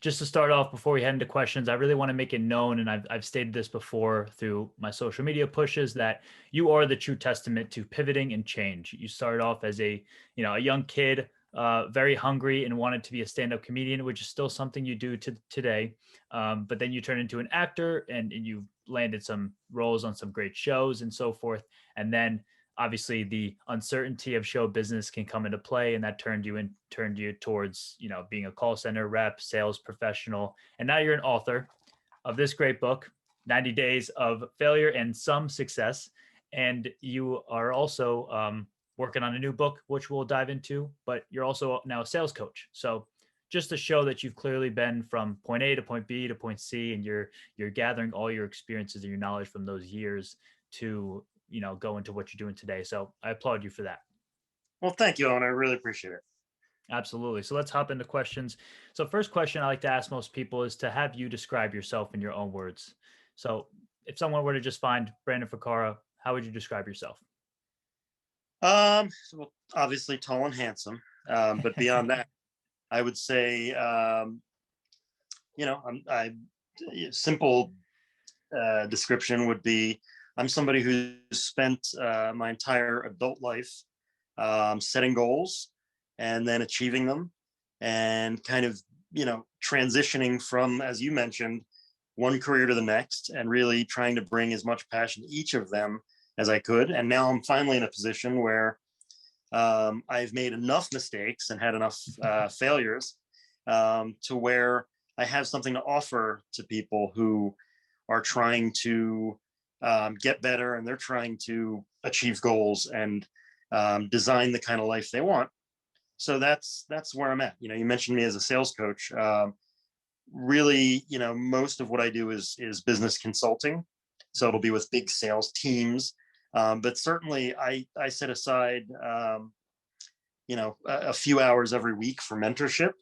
just to start off, before we head into questions, I really want to make it known, and I've stated this before through my social media pushes, that you are the true testament to pivoting and change. You started off as a young kid, very hungry and wanted to be a stand-up comedian, which is still something you do to today. But then you turned into an actor, and you landed some roles on some great shows and so forth. And then obviously the uncertainty of show business can come into play, and that turned you towards being a call center rep, sales professional, and now you're an author of this great book, 90 Days of Failure and Some Success. And you are also working on a new book, which we'll dive into, but you're also now a sales coach. So just to show that you've clearly been from point A to point B to point C, and you're gathering all your experiences and your knowledge from those years to go into what you're doing today. So I applaud you for that. Well, thank you, Owen. I really appreciate it. Absolutely. So let's hop into questions. So first question I like to ask most people is to have you describe yourself in your own words. So if someone were to just find Brandon Ficara, how would you describe yourself? Well, obviously tall and handsome, but beyond that, I would say, I simple description would be I'm somebody who's spent my entire adult life setting goals and then achieving them, and kind of transitioning from, as you mentioned, one career to the next, and really trying to bring as much passion to each of them as I could. And now I'm finally in a position where I've made enough mistakes and had enough failures to where I have something to offer to people who are trying to get better, and they're trying to achieve goals and design the kind of life they want. So that's where I'm at. You mentioned me as a sales coach. Really, most of what I do is business consulting. So it'll be with big sales teams. But certainly I set aside, a few hours every week for mentorship,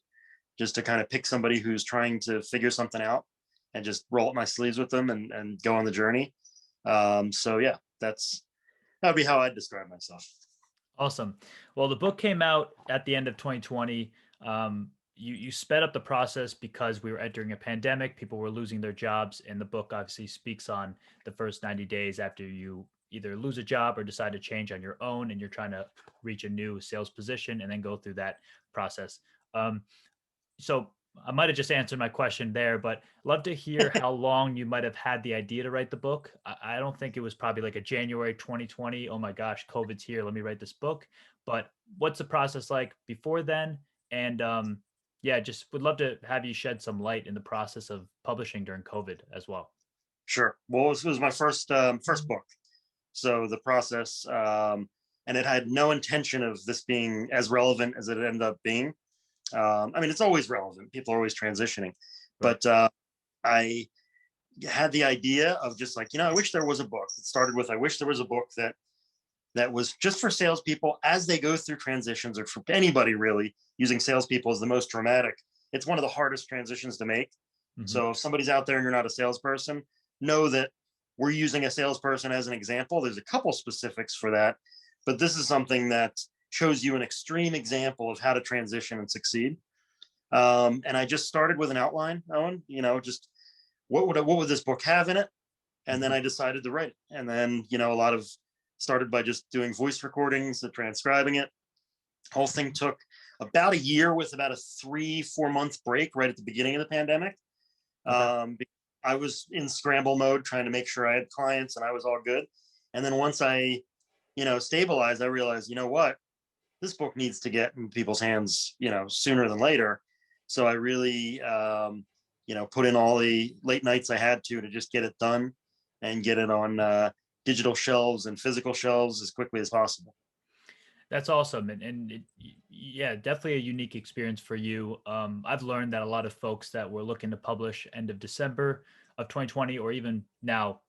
just to kind of pick somebody who's trying to figure something out and just roll up my sleeves with them and go on the journey. So yeah, that would be how I'd describe myself. Awesome. Well, the book came out at the end of 2020. You sped up the process because we were entering a pandemic. People were losing their jobs, and the book obviously speaks on the first 90 days after you either lose a job or decide to change on your own, and you're trying to reach a new sales position and then go through that process. So I might have just answered my question there, but love to hear how long you might have had the idea to write the book. I don't think it was probably like a January 2020. Oh my gosh, COVID's here. Let me write this book. But what's the process like before then? And yeah, just would love to have you shed some light in the process of publishing during COVID as well. Sure. Well, this was my first book, so the process, and it had no intention of this being as relevant as it ended up being. I mean, it's always relevant. People are always transitioning, Right. but I had the idea of just like, I wish there was a book. It started with, I wish there was a book that was just for salespeople as they go through transitions, or for anybody really, using salespeople as the most dramatic. It's one of the hardest transitions to make. Hmm. So if somebody's out there and you're not a salesperson, know that we're using a salesperson as an example. There's a couple specifics for that, but this is something that shows you an extreme example of how to transition and succeed. And I just started with an outline, Owen. Just what would this book have in it, and then Hmm. I decided to write it. And then a lot of started by just doing voice recordings and transcribing it. Whole thing took about a year, with about a 3-4 month break right at the beginning of the pandemic. Okay. Um, I was in scramble mode trying to make sure I had clients and I was all good. And then once I, stabilized, I realized, what, this book needs to get in people's hands, sooner than later. So I really, put in all the late nights I had to just get it done and get it on digital shelves and physical shelves as quickly as possible. That's awesome. Yeah, definitely a unique experience for you. I've learned that a lot of folks that were looking to publish end of December of 2020, or even now,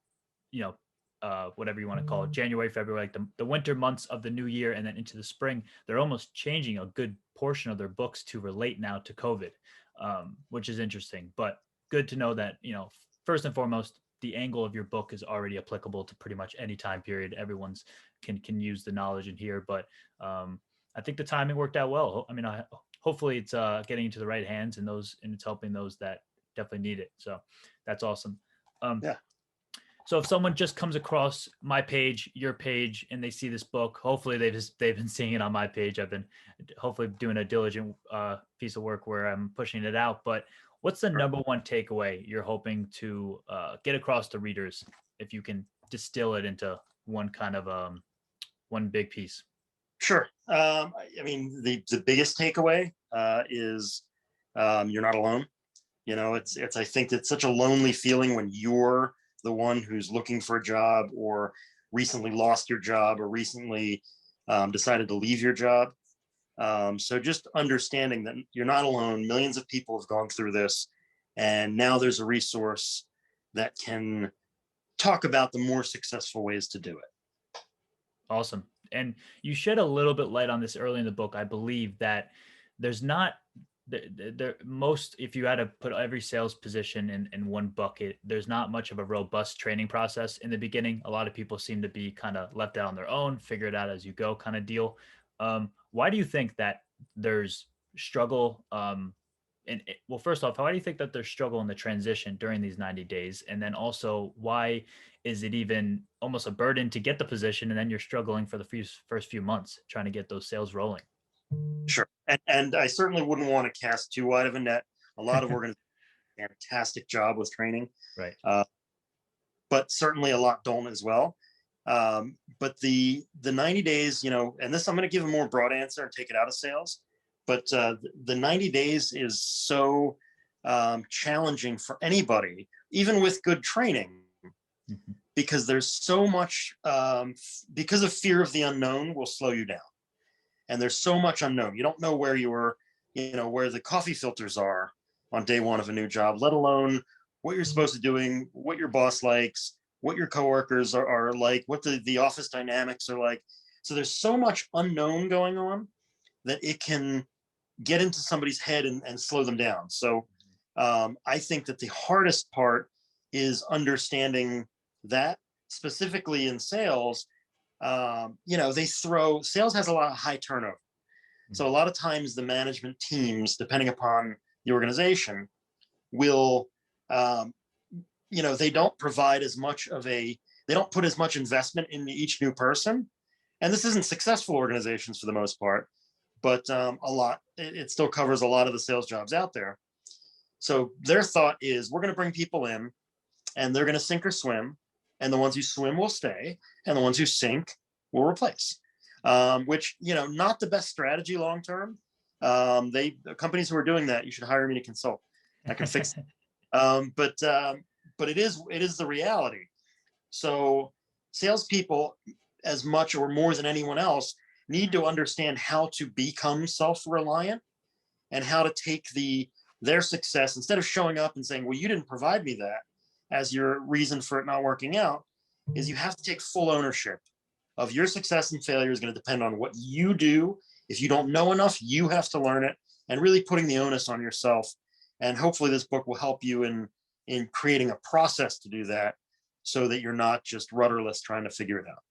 you know, whatever you want to call it, January, February, like the winter months of the new year and then into the spring, they're almost changing a good portion of their books to relate now to COVID, which is interesting. But good to know that, first and foremost, the angle of your book is already applicable to pretty much any time period. Everyone's can use the knowledge in here, but I think the timing worked out well. I mean, hopefully it's getting into the right hands and it's helping those that definitely need it. So that's awesome. Um, Yeah. so if someone just comes across my page, your page, and they see this book, hopefully they've been seeing it on my page. I've been hopefully doing a diligent piece of work where I'm pushing it out. But what's the number one takeaway you're hoping to get across to readers, if you can distill it into one kind of one big piece? Sure. I mean, the biggest takeaway is you're not alone. You know, it's I think it's such a lonely feeling when you're the one who's looking for a job, or recently lost your job, or recently decided to leave your job. So just understanding that you're not alone. Millions of people have gone through this, and now there's a resource that can talk about the more successful ways to do it. Awesome. And you shed a little bit light on this early in the book. I believe that there's not most, if you had to put every sales position in one bucket, there's not much of a robust training process in the beginning. A lot of people seem to be kind of left out on their own, figure it out as you go kind of deal. Why do you think that there's struggle? Well, first off, why do you think that there's struggle in the transition during these 90 days? And then also, why is it even almost a burden to get the position, and then you're struggling for the first few months trying to get those sales rolling? Sure. And I certainly wouldn't want to cast too wide of a net. A lot of organizations do a fantastic job with training, Right. but certainly a lot don't as well. But the 90 days, you know, and this, I'm going to give a more broad answer and take it out of sales. But the 90 days is so challenging for anybody, even with good training, Mhm. because there's so much, because of fear of the unknown will slow you down. And there's so much unknown. You don't know where where the coffee filters are on day one of a new job, let alone what you're supposed to be doing, what your boss likes, what your coworkers are like, what the office dynamics are like. So there's so much unknown going on that it can get into somebody's head and slow them down. So I think that the hardest part is understanding that, specifically in sales. Sales has a lot of high turnover. So a lot of times the management teams, depending upon the organization, will, they don't provide as much they don't put as much investment into each new person. And this isn't successful organizations for the most part, but it still covers a lot of the sales jobs out there. So their thought is, we're going to bring people in and they're going to sink or swim. And the ones who swim will stay, and the ones who sink will replace. Which, not the best strategy long term. The companies who are doing that, you should hire me to consult. I can fix it. But it is the reality. So salespeople, as much or more than anyone else, need to understand how to become self-reliant, and how to take their success, instead of showing up and saying, well, you didn't provide me that as your reason for it not working out, is you have to take full ownership of your success and failure. Is going to depend on what you do. If you don't know enough, you have to learn it, and really putting the onus on yourself. And hopefully this book will help you in creating a process to do that, so that you're not just rudderless trying to figure it out.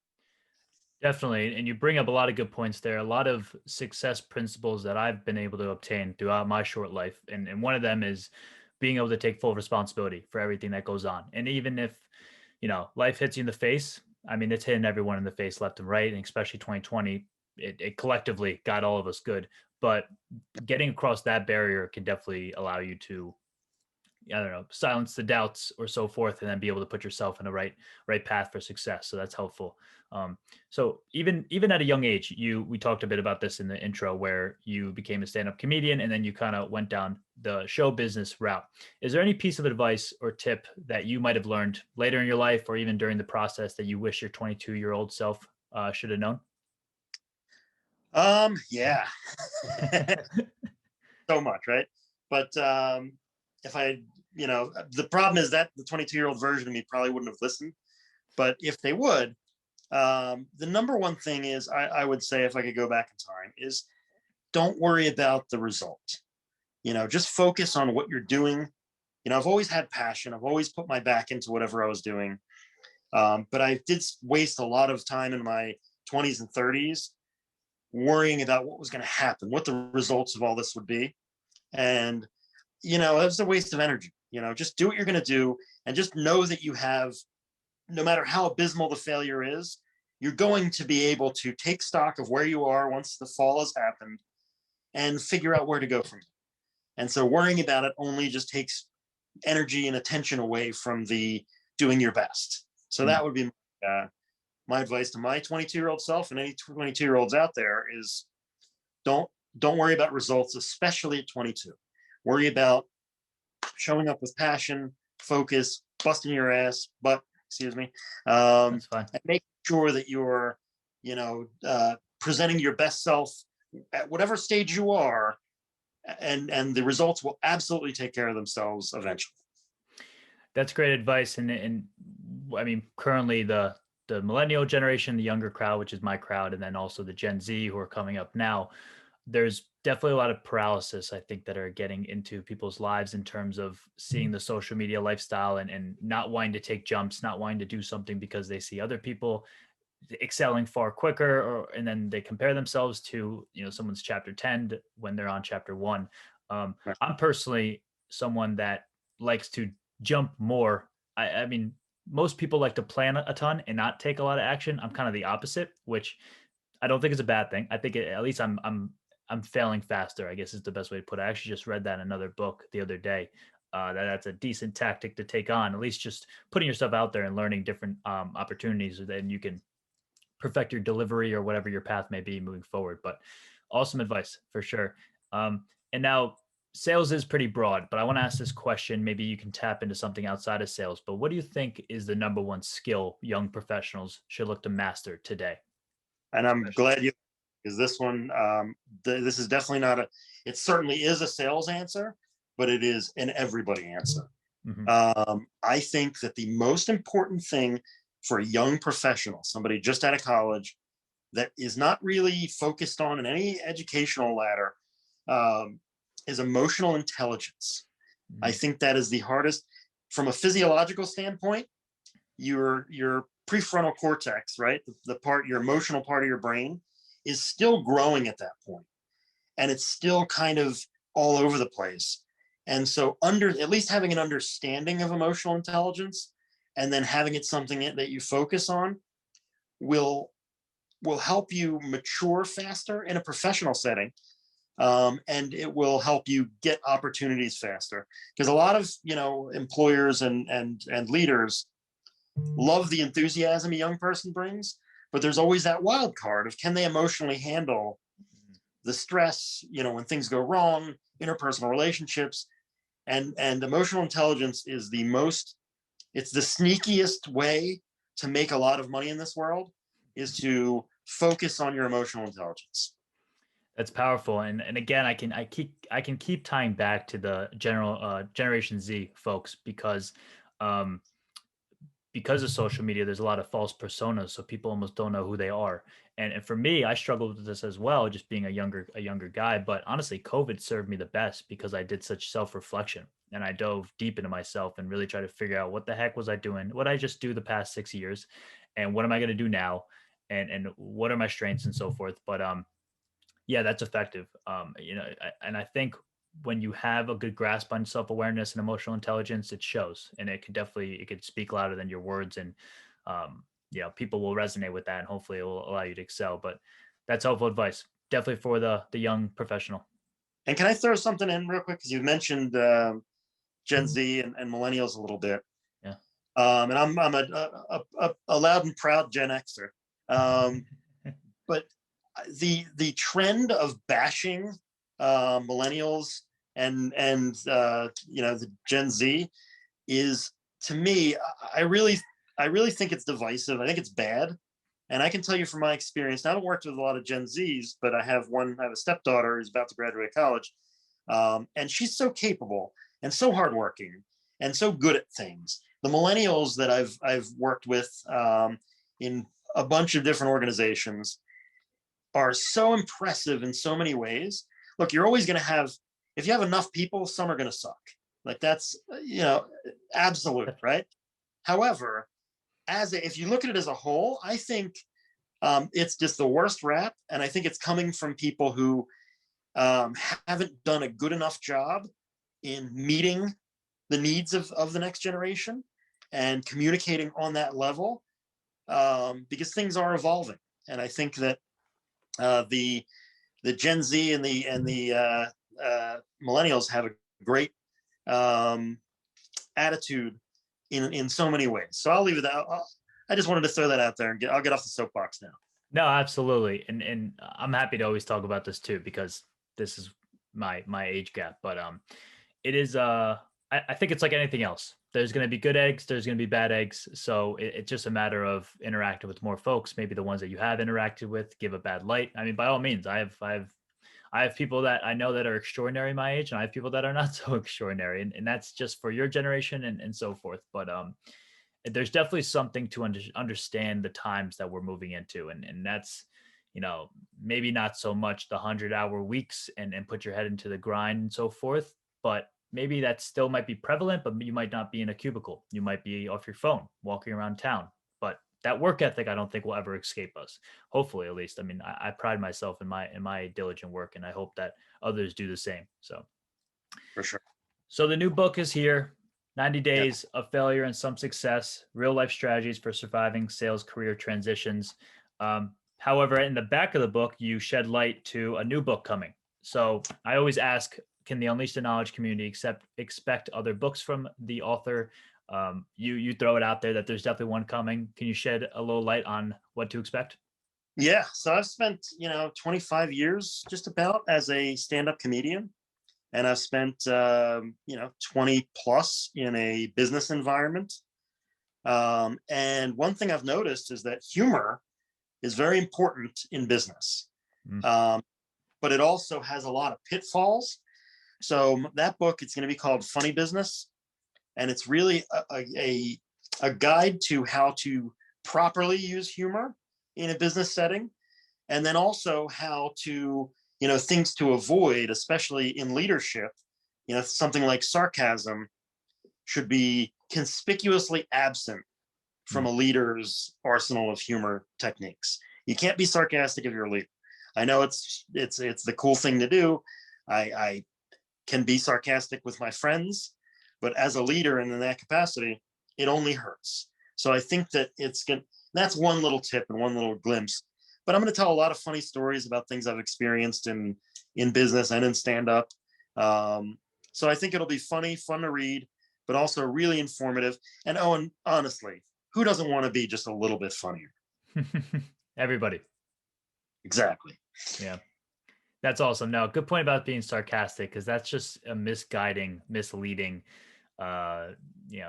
Definitely. And you bring up a lot of good points there. A lot of success principles that I've been able to obtain throughout my short life. And one of them is being able to take full responsibility for everything that goes on. And even if, life hits you in the face, I mean, it's hitting everyone in the face left and right. And especially 2020, it collectively got all of us good. But getting across that barrier can definitely allow you to, I don't know, silence the doubts or so forth, and then be able to put yourself in the right path for success. So that's helpful. So even at a young age, we talked a bit about this in the intro, where you became a stand-up comedian and then you kind of went down the show business route. Is there any piece of advice or tip that you might have learned later in your life, or even during the process, that you wish your 22-year-old self should have known? Yeah. So much, right? But if the problem is that the 22-year-old version of me probably wouldn't have listened. But if they would, the number one thing is, I would say, if I could go back in time, is don't worry about the result. Just focus on what you're doing. I've always had passion. I've always put my back into whatever I was doing. But I did waste a lot of time in my 20s and 30s worrying about what was going to happen, what the results of all this would be. And, it was a waste of energy. Just do what you're going to do, and just know that you have, no matter how abysmal the failure is, you're going to be able to take stock of where you are once the fall has happened and figure out where to go from there. And so worrying about it only just takes energy and attention away from the doing your best. So that would be my advice to my 22-year-old self, and any 22-year-olds out there, is don't worry about results, especially at 22. Worry about showing up with passion, focus, busting your ass, excuse me, That's fine. and making sure that you're, presenting your best self at whatever stage you are, and the results will absolutely take care of themselves eventually. That's great advice. And I mean, currently the millennial generation, the younger crowd, which is my crowd, and then also the Gen Z who are coming up now, there's definitely a lot of paralysis, I think, that are getting into people's lives in terms of seeing the social media lifestyle and not wanting to take jumps, not wanting to do something because they see other people excelling far quicker, and then they compare themselves to, someone's chapter 10 when they're on chapter 1. I'm personally someone that likes to jump more. I mean, most people like to plan a ton and not take a lot of action. I'm kind of the opposite, which I don't think is a bad thing. I think at least I'm failing faster, I guess is the best way to put it. I actually just read that in another book the other day. That's a decent tactic to take on, at least just putting yourself out there and learning different opportunities. Then you can perfect your delivery or whatever your path may be moving forward. But awesome advice for sure. And now sales is pretty broad, but I want to ask this question. Maybe you can tap into something outside of sales, but what do you think is the number one skill young professionals should look to master today? And I'm glad you, because this one, this is definitely not it certainly is a sales answer, but it is an everybody answer. I think that the most important thing for a young professional, somebody just out of college, that is not really focused on in any educational ladder, is emotional intelligence. I think that is the hardest. From a physiological standpoint, your prefrontal cortex, right, your emotional part of your brain, is still growing at that point, and it's still kind of all over the place. And so at least having an understanding of emotional intelligence, and then having it something that you focus on, will help you mature faster in a professional setting. And it will help you get opportunities faster, because a lot of employers and leaders love the enthusiasm a young person brings, but there's always that wild card of, can they emotionally handle the stress, when things go wrong, interpersonal relationships. And emotional intelligence is it's the sneakiest way to make a lot of money in this world, is to focus on your emotional intelligence. That's powerful. And again, I can keep tying back to the Generation Z folks, because of social media, there's a lot of false personas. So people almost don't know who they are. And for me, I struggled with this as well, just being a younger guy. But honestly, COVID served me the best, because I did such self-reflection, and I dove deep into myself and really tried to figure out, what the heck was I doing? What did I just do the past 6 years? And what am I going to do now? And what are my strengths and so forth. But yeah, that's effective. And I think when you have a good grasp on self-awareness and emotional intelligence, it shows, and it could speak louder than your words. And, people will resonate with that, and hopefully it will allow you to excel. But that's helpful advice, definitely for the young professional. And can I throw something in real quick? Because you mentioned Gen Z and millennials a little bit. Yeah. And I'm a loud and proud Gen Xer. But the trend of bashing millennials and the Gen Z is, to me, I really think it's divisive. I think it's bad. And I can tell you from my experience, I haven't worked with a lot of Gen Zs, but I have a stepdaughter who's about to graduate college. And she's so capable and so hardworking and so good at things. The millennials that I've worked with in a bunch of different organizations are so impressive in so many ways. Look, you're always going to have, if you have enough people, some are going to suck. Like, that's, absolute, right? However, if you look at it as a whole, I think It's just the worst rap, and I think it's coming from people who haven't done a good enough job in meeting the needs of the next generation and communicating on that level, because things are evolving. And I think that the Gen Z and the millennials have a great attitude in so many ways. So I'll leave it that. I just wanted to throw that out there, and I'll get off the soapbox now. No, absolutely. And I'm happy to always talk about this too, because this is my age gap. But it is I think it's like anything else. There's gonna be good eggs, there's gonna be bad eggs. So it's just a matter of interacting with more folks. Maybe the ones that you have interacted with give a bad light. I mean, by all means, I have people that I know that are extraordinary my age, and I have people that are not so extraordinary. And that's just for your generation and so forth. But there's definitely something to understand the times that we're moving into. And that's, maybe not so much the 100-hour weeks and put your head into the grind and so forth, but maybe that still might be prevalent, but you might not be in a cubicle. You might be off your phone, walking around town. But that work ethic, I don't think will ever escape us. Hopefully, at least. I mean, I pride myself in my diligent work, and I hope that others do the same. For sure. So the new book is here. 90 Yeah. Days of Failure and Some Success, Real Life Strategies for Surviving Sales Career Transitions. However, in the back of the book, you shed light to a new book coming. So I always ask, can the Unleash the Knowledge community expect other books from the author? You throw it out there that there's definitely one coming. Can you shed a little light on what to expect? Yeah. So I've spent 25 years just about as a stand-up comedian, and I've spent 20 plus in a business environment. And one thing I've noticed is that humor is very important in business, Mm. but it also has a lot of pitfalls. So that book, it's going to be called Funny Business, and it's really a guide to how to properly use humor in a business setting, and then also how to things to avoid, especially in leadership. Something like sarcasm should be conspicuously absent from Mm. a leader's arsenal of humor techniques. You can't be sarcastic if you're a leader. I know it's the cool thing to do. I can be sarcastic with my friends, but as a leader and in that capacity, it only hurts. So I think that that's one little tip and one little glimpse. But I'm going to tell a lot of funny stories about things I've experienced in business and in stand up. So I think it'll be fun to read, but also really informative. And Owen, honestly, who doesn't want to be just a little bit funnier? Everybody. Exactly. Yeah. That's awesome. No, good point about being sarcastic, because that's just a misleading,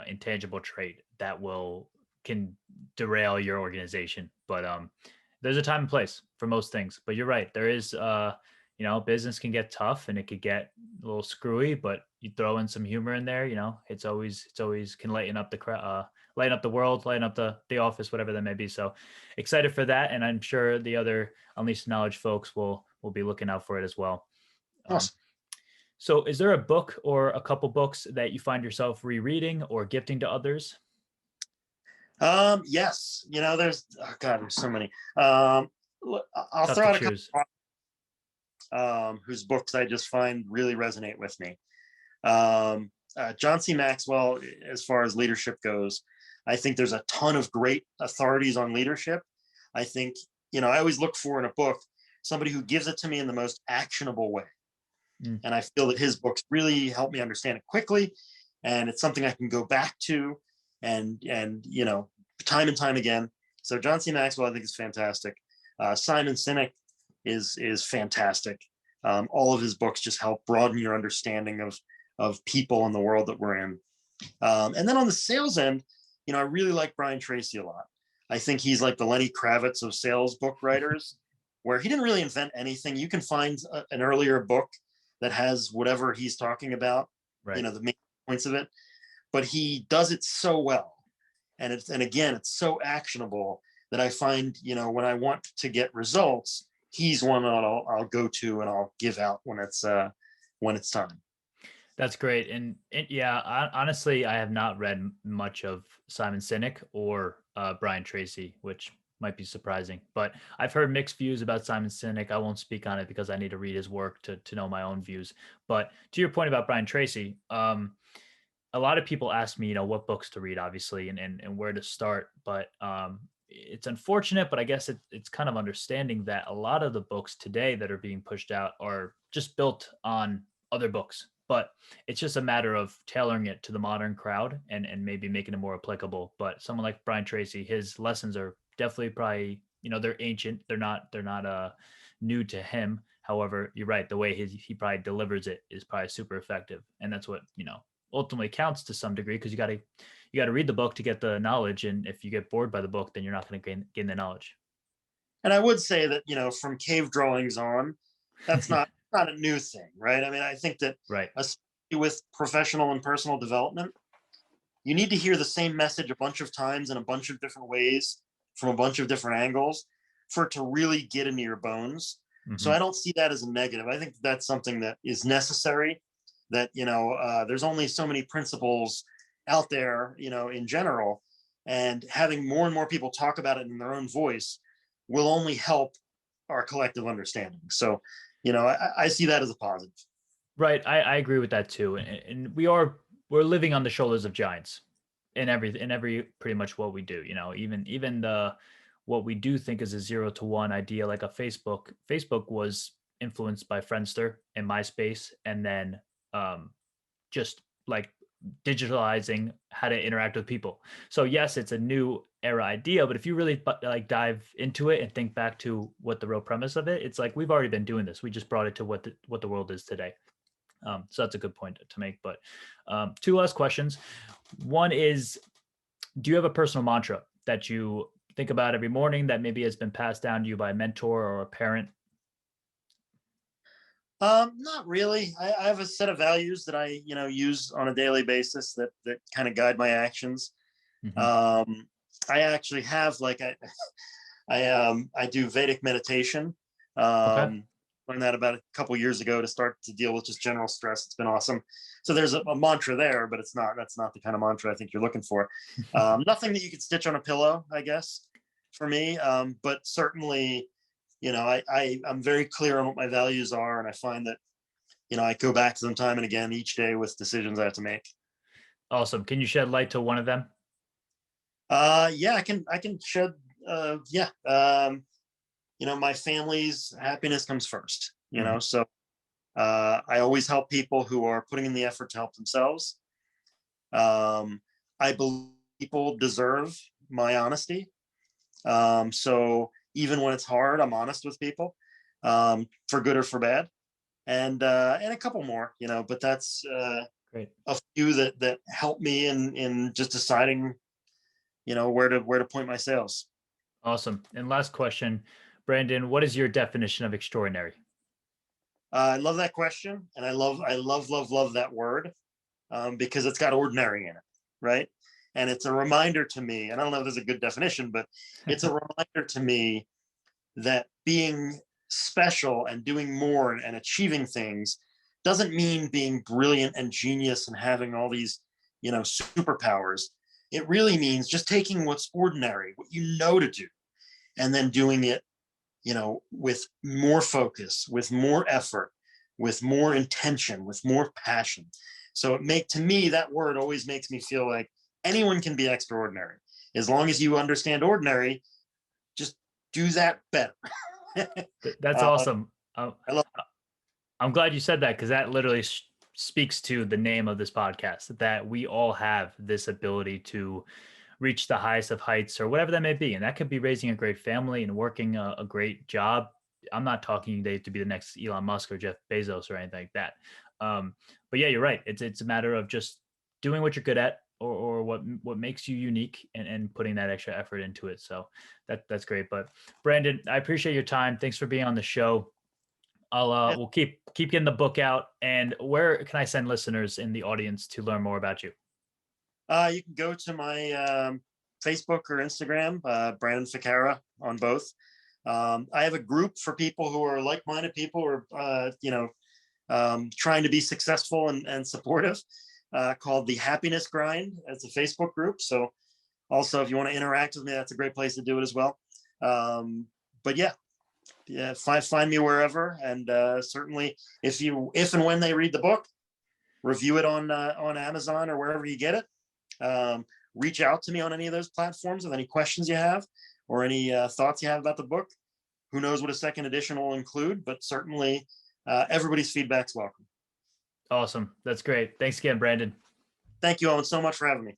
intangible trait that can derail your organization. But there's a time and place for most things. But you're right. There is, business can get tough and it could get a little screwy. But you throw in some humor in there, it's always can lighten up lighten up the world, lighten up the office, whatever that may be. So excited for that, and I'm sure the other Unleash the Knowledge folks will be looking out for it as well. Awesome. So is there a book or a couple books that you find yourself rereading or gifting to others? Yes. There's so many. I'll Tough throw to out a choose. couple whose books I just find really resonate with me. John C. Maxwell, as far as leadership goes, I think there's a ton of great authorities on leadership. I think, I always look for in a book somebody who gives it to me in the most actionable way. Mm. And I feel that his books really help me understand it quickly. And it's something I can go back to and time and time again. So John C. Maxwell, I think, is fantastic. Simon Sinek is fantastic. All of his books just help broaden your understanding of people in the world that we're in. And then on the sales end, I really like Brian Tracy a lot. I think he's like the Lenny Kravitz of sales book writers, where he didn't really invent anything. You can find an earlier book that has whatever he's talking about, Right. the main points of it, but he does it so well. And again, it's so actionable that I find, when I want to get results, he's one I'll go to and I'll give out when it's time. That's great. And yeah, honestly, I have not read much of Simon Sinek or Brian Tracy, which might be surprising. But I've heard mixed views about Simon Sinek. I won't speak on it because I need to read his work to know my own views. But to your point about Brian Tracy, a lot of people ask me, what books to read, obviously, and where to start. But it's unfortunate, but I guess it's kind of understanding that a lot of the books today that are being pushed out are just built on other books. But it's just a matter of tailoring it to the modern crowd and maybe making it more applicable. But someone like Brian Tracy, his lessons are definitely probably, they're ancient. They're not new to him. However, you're right. The way he probably delivers it is probably super effective, and that's what ultimately counts to some degree, because you got to read the book to get the knowledge, and if you get bored by the book, then you're not going to gain the knowledge. And I would say that, from cave drawings on, that's not a new thing, right? I mean, I think that Right. especially with professional and personal development, you need to hear the same message a bunch of times in a bunch of different ways from a bunch of different angles for it to really get into your bones. So Hmm. I don't see that as a negative. I think that's something that is necessary. That there's only so many principles out there, in general, and having more and more people talk about it in their own voice will only help our collective understanding. So, I see that as a positive. Right. I agree with that too. And we're living on the shoulders of giants in every pretty much what we do. Even the what we do think is a 0 to 1 idea, like a Facebook. Facebook was influenced by Friendster and MySpace, and then just like digitalizing how to interact with people. So yes, it's a new era idea, but if you really like dive into it and think back to what the real premise of it, it's like we've already been doing this. We just brought it to what the world is today. So that's a good point to make. But two last questions. One is, do you have a personal mantra that you think about every morning that maybe has been passed down to you by a mentor or a parent? Not really. I have a set of values that I, use on a daily basis that kind of guide my actions. Hmm. Um, I actually have like I do Vedic meditation. Okay. Learned that about a couple years ago to start to deal with just general stress. It's been awesome. So there's a mantra there, but that's not the kind of mantra I think you're looking for. Nothing that you could stitch on a pillow, I guess, for me. But certainly, I'm very clear on what my values are, and I find that I go back to them time and again each day with decisions I have to make. Awesome. Can you shed light to one of them? Yeah, I can shed. Yeah, my family's happiness comes first. Mhm. So I always help people who are putting in the effort to help themselves. I believe people deserve my honesty. So even when it's hard, I'm honest with people, for good or for bad, and a couple more, But that's Great. a few that help me in just deciding, where to point my sails. Awesome. And last question, Brandon, what is your definition of extraordinary? I love that question, and I love that word, because it's got ordinary in it, right? And it's a reminder to me, and I don't know if there's a good definition, but it's a reminder to me that being special and doing more and achieving things doesn't mean being brilliant and genius and having all these, superpowers. It really means just taking what's ordinary, what you know to do, and then doing it, with more focus, with more effort, with more intention, with more passion. So to me, that word always makes me feel like anyone can be extraordinary. As long as you understand ordinary, just do that better. That's uh, awesome. I love I'm glad you said that, because that literally speaks to the name of this podcast, that we all have this ability to reach the highest of heights or whatever that may be. And that could be raising a great family and working a great job. I'm not talking they to be the next Elon Musk or Jeff Bezos or anything like that. But yeah, you're right. It's a matter of just doing what you're good at, or what makes you unique, and putting that extra effort into it. So that's great. But Brandon, I appreciate your time. Thanks for being on the show. it. We'll keep getting the book out. And where can I send listeners in the audience to learn more about you? You can go to my Facebook or Instagram, Brandon Ficara on both. I have a group for people who are like-minded people, or trying to be successful and supportive, called the Happiness Grind. It's a Facebook group. So also, if you want to interact with me, that's a great place to do it as well. But yeah, find me wherever, and certainly if and when they read the book, review it on Amazon or wherever you get it. Reach out to me on any of those platforms with any questions you have or any thoughts you have about the book. Who knows what a second edition will include, but certainly everybody's feedback's welcome. Awesome. That's great. Thanks again, Brandon. Thank you, Owen, so much for having me.